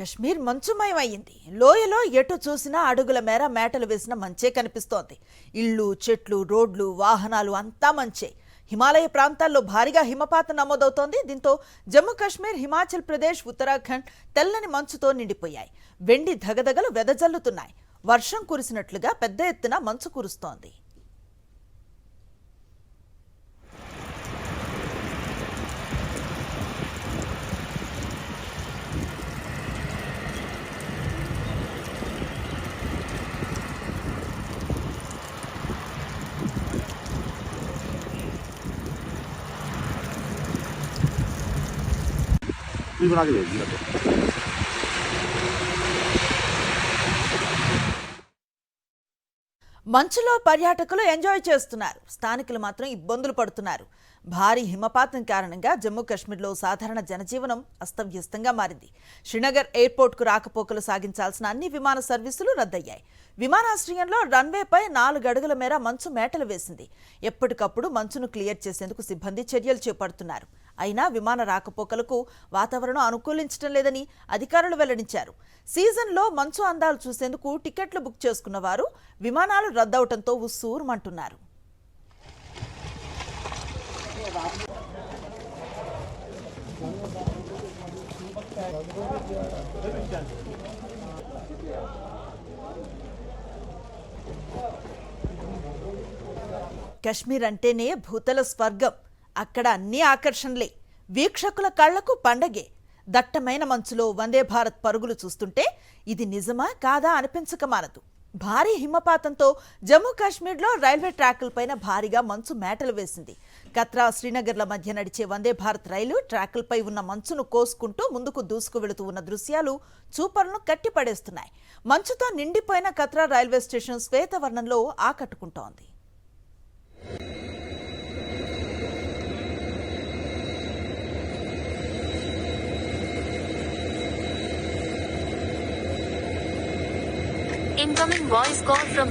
కశ్మీర్ మంచుమయమైంది. లోయలో ఎటు చూసినా అడుగుల మేర మేటలు వేసిన మంచే కనిపిస్తోంది. ఇళ్ళు, చెట్లు, రోడ్లు, వాహనాలు అంతా మంచే. హిమాలయ ప్రాంతాల్లో భారీగా హిమపాతం నమోదవుతోంది. దీంతో జమ్మూ కాశ్మీర్, హిమాచల్ ప్రదేశ్, ఉత్తరాఖండ్ తెల్లని మంచుతో నిండిపోయాయి. వెండి ధగధగలు వెదజల్లుతున్నాయి. వర్షం కురిసినట్లుగా పెద్ద ఎత్తున మంచు కురుస్తోంది. మంచులో పర్యాటకులు ఎంజాయ్ చేస్తున్నారు. స్థానికులు మాత్రం ఇబ్బందులు పడుతున్నారు. భారీ హిమపాతం కారణంగా జమ్మూ కాశ్మీర్లో సాధారణ జనజీవనం అస్తవ్యస్తంగా మారింది. శ్రీనగర్ ఎయిర్పోర్ట్కు రాకపోకలు సాగించాల్సిన అన్ని విమాన సర్వీసులు రద్దయ్యాయి. విమానాశ్రయంలో రన్వేపై 4 అడుగుల మేర మంచు మేటలు వేసింది. ఎప్పటికప్పుడు మంచును క్లియర్ చేసేందుకు సిబ్బంది చర్యలు చేపడుతున్నారు. అయినా విమాన రాకపోకలకు వాతావరణం అనుకూలించడం లేదని అధికారులు వెల్లడించారు. సీజన్లో మంచు అందాలు చూసేందుకు టికెట్లు బుక్ చేసుకున్న వారు విమానాలు రద్దవడంతో ఉస్సూరుమంటున్నారు. కశ్మీర్ అంటేనే భూతల స్వర్గం. అక్కడ అన్ని ఆకర్షణలే. వీక్షకుల కళ్లకు పండగే. దట్టమైన మంచులో వందే భారత్ పరుగులు చూస్తుంటే ఇది నిజమా కాదా అనిపించక మానదు. భారీ హిమపాతంతో జమ్మూ కాశ్మీర్లో రైల్వే ట్రాకులపైన భారీగా మంచు మేటలు వేసింది. కత్రా, శ్రీనగర్ల మధ్య నడిచే వందే భారత్ రైలు ట్రాకులపై ఉన్న మంచును కోసుకుంటూ ముందుకు దూసుకు వెళుతూ ఉన్న దృశ్యాలు చూపర్లను కట్టిపడేస్తున్నాయి. మంచుతో నిండిపోయిన కత్రా రైల్వే స్టేషన్ శ్వేతవర్ణంలో ఆకట్టుకుంటోంది. Incoming voice call from